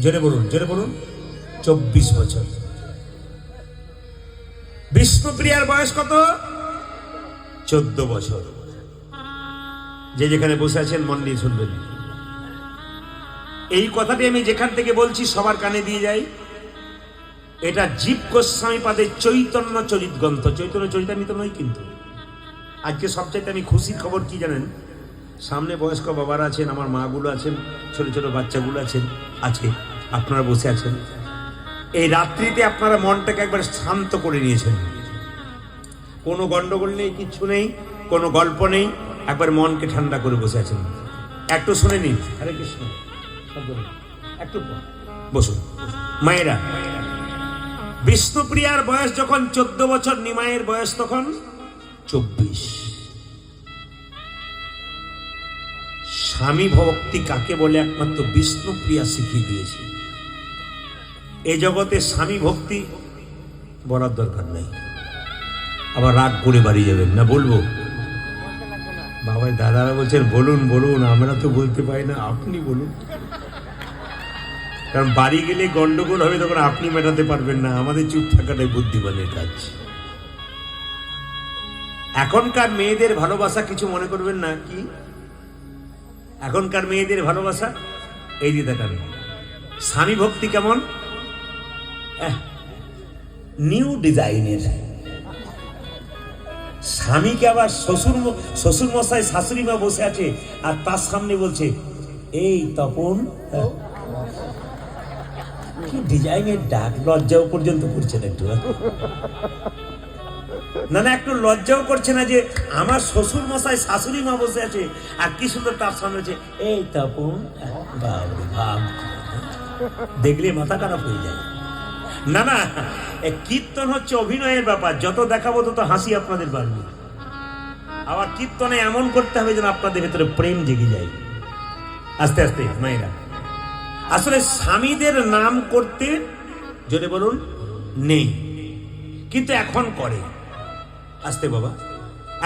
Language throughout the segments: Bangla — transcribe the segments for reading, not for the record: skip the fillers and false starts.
জোরে বলুন, জোরে বলুন। 24 বছর। বিষ্ণুপ্রিয়ার বয়স কত? 14 বছর। যে যেখানে বসে আছেন মন দিয়ে শুনবেন। এই কথাটি আমি যেখান থেকে বলছি সবার কানে দিয়ে যাই। এটা জীব গোস্বামী পাদের চৈতন্য চরিত গ্রন্থ। চৈতন্য চরিতামৃত নয় কিন্তু। আজকে সবচাইতে আমি খুশির খবর কি জানেন? সামনে বয়স্ক বাবারা আছেন, আমার মাগুলো আছেন, ছোট ছোট বাচ্চাগুলো আছেন, আছে, আপনারা বসে আছেন। এই রাত্রিতে আপনারা মনটাকে একবার শান্ত করে নিয়েছেন। কোনো গন্ডগোল নেই, কিচ্ছু নেই, কোনো গল্প নেই, একবার মনকে ঠান্ডা করে বসে আছেন। একটু শুনে নিন। হরে কৃষ্ণ। একটু বসুন। মায়েরা, বিষ্ণুপ্রিয়ার বয়স যখন 14 বছর, নিমাইয়ের বয়স তখন 24। স্বামী ভক্তি কাকে বলে একমাত্র বিষ্ণুপ্রিয়া শিখিয়ে দিয়েছে। এই জগতে স্বামী ভক্তি বলার দরকার নেই। আবার রাগ করে বাড়ি যাবেন না, বলবো বাবা দাদারা বলছেন বলুন বলুন, আমরা তো বলতে পারি না, আপনি বলুন। কারণ বাড়ি গেলে গন্ডগোল হবে, তখন আপনি মেটাতে পারবেন না। আমাদের চুপ থাকাটাই বুদ্ধিমানের কাজ। এখনকার মেয়েদের ভালোবাসা কিছু মনে করবেন না। কি এখনকার মেয়েদের ভালোবাসা? এই দিয়ে দেখান স্বামী ভক্তি কেমন, নিউ ডিজাইনের। স্বামীকে আবার শ্বশুর মশাই শাশুড়ি মা বসে আছে আর তার সামনে বলছে এই তপন, কি ডিজাইনের ডাক। লজ্জাও পর্যন্ত করছে না একটু, না না একটু লজ্জাও করছে না যে আমার শ্বশুর মশাই শাশুড়ি মা বসে আছে আর কি সুন্দর তার সামনে আছে এই তপন। ভাব দেখলে মাথা খারাপ হয়ে যায়। না না, কীর্তন হচ্ছে অভিনয়ের ব্যাপার। যত দেখাবো তত হাসি আপনাদের বাড়বে। আবার কীর্তনে এমন করতে হবে যেন আপনাদের ভেতরে প্রেম জেগে যায়। আস্তে আস্তে মায়েরা, আসলে স্বামীদের নাম করতে যদি বলুন নেই, কিন্তু এখন করে। আসতে বাবা,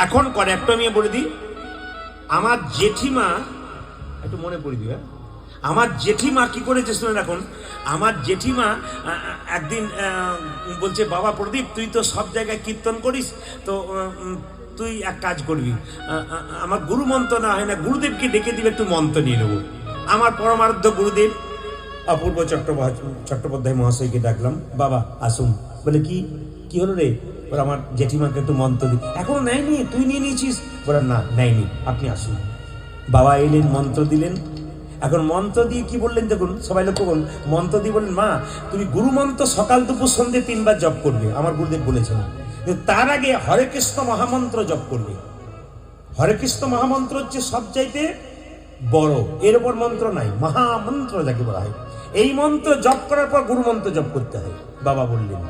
এখন করে। একটু আমি বলে দিই, আমার জেঠিমা, একটু মনে পড়ে দিবে, আমার জেঠিমা কি করেছে শুনে রাখুন। আমার জেঠিমা একদিন বলছে বাবা প্রদীপ, তুই তো সব জায়গায় কীর্তন করিস, তো তুই এক কাজ করবি, আমার গুরু মন্ত্র না হয় না, গুরুদেবকে ডেকে দিবে, একটু মন্ত্র নিয়ে নেবো। আমার পরমারাধ্য গুরুদেব অপূর্ব চট্টোপাধ্যায় মহাশয়কে ডাকলাম, বাবা আসুন। বলে কি হলো রে? বলে আমার জেঠিমাকে একটু মন্ত্র দিই। এখনো নেয়নি, তুই নিয়ে নিয়েছিস? বলে না নেয়নি, আপনি আসুন। বাবা এলেন, মন্ত্র দিলেন। এখন মন্ত্র দিয়ে কি বললেন দেখুন, সবাই লক্ষ্য করুন। মন্ত্র দিয়ে বললেন মা তুমি গুরু মন্ত্র সকাল দুপুর সন্ধ্যে 3 বার জপ করবে, আমার গুরুদেব বলেছেন। তার আগে হরে কৃষ্ণ মহামন্ত্র জপ করবে। হরে কৃষ্ণ মহামন্ত্র হচ্ছে সবচাইতে বড়, এর উপর মন্ত্র নাই, মহামন্ত্র যাকে বলা হয়। এই মন্ত্র জপ করার পর গুরু মন্ত্র জপ করতে হয়। বাবা বললেন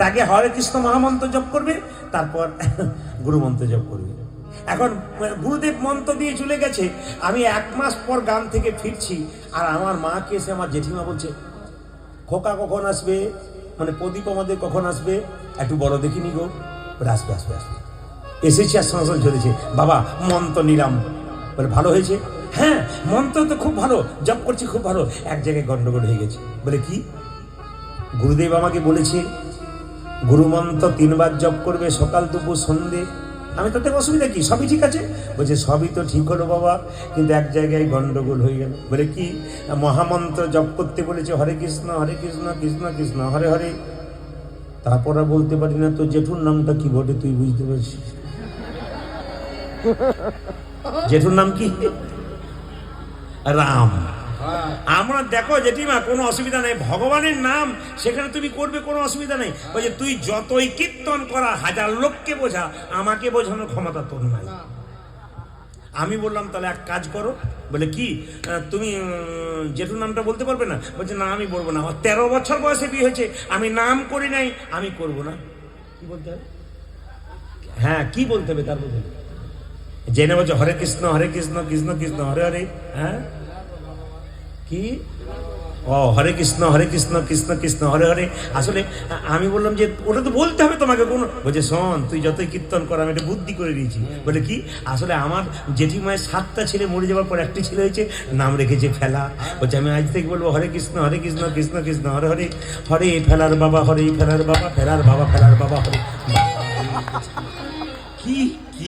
তাকে হরে কৃষ্ণ মহামন্ত্র জপ করবে, তারপর গুরু মন্ত্র জপ করবে। এখন গুরুদেব মন্ত্র দিয়ে চলে গেছে, আমি 1 মাস পর গ্রাম থেকে ফিরছি, আর আমার মাকে এসে আমার জেঠিমা বলছে খোকা কখন আসবে, মানে প্রদীপ আমাদের কখন আসবে, একটু বড় দেখিনি গো। আসবে আসবে আসবে, এসেছি আশ্রম চলেছে। বাবা মন্ত্র নিলাম। বলে ভালো হয়েছে? হ্যাঁ মন্ত্র তো খুব ভালো, জপ করছি খুব ভালো। এক জায়গায় গন্ডগোল হয়ে গেছে। বলে কি? গুরুদেব আমাকে বলেছে গুরু মন্ত্র 3 বার জপ করবে, সকাল দুপুর সন্ধ্যে। আমি তাতে অসুবিধা কি? সবই ঠিক আছে। বলছে সবই তো ঠিক হলো বাবা, কিন্তু এক জায়গায় গন্ডগোল হয়ে গেল। বলে কি? মহামন্ত্র জপ করতে বলেছে হরে কৃষ্ণ কৃষ্ণ কৃষ্ণ হরে হরে। তারপর আর বলতে পারি না তো জেঠুর নামটা কি বটে, তুই বুঝতে পারছিস? জেঠুর নাম কি? রাম। আমরা দেখো জেঠিমা কোনো অসুবিধা নেই, ভগবানের নাম সেখানে তুমি করবে, কোনো অসুবিধা নেই। ওই যে তুই যতই কীর্তন করা, 1000 লোককে বোঝা, আমাকে বোঝানোর ক্ষমতা তোর নাই। আমি বললাম তাহলে এক কাজ করো। বলে কি? তুমি জেঠুর নামটা বলতে পারবে না? বলছে না আমি বলবো না, 13 বছর বয়সে বিয়ে হয়েছে, আমি নাম করি নাই, আমি করবো না। কি বলতে হবে? হ্যাঁ কি বলতে হবে তার বলতে জেনে বলছে হরে কৃষ্ণ কৃষ্ণ কৃষ্ণ হরে হরে। হ্যাঁ কি? ও হরে কৃষ্ণ কৃষ্ণ কৃষ্ণ হরে হরে। আসলে আমি বললাম যে ওটা তো বলতে হবে তোমাকে কোনো, বলছে শোন তুই যতই কীর্তন কর আমি একটা বুদ্ধি করে দিয়েছি। বলে কি? আসলে আমার জেঠিমায়ের 7টা ছেলে মরে যাওয়ার পর একটি ছেলে হয়েছে, নাম রেখেছে ফেলা। বলছে আমি আজ থেকে বলবো হরে কৃষ্ণ কৃষ্ণ কৃষ্ণ হরে হরে। হরে ফেলার বাবা, হরে ফেলার বাবা, ফেলার বাবা, ফেলার বাবা, হরে। কি কি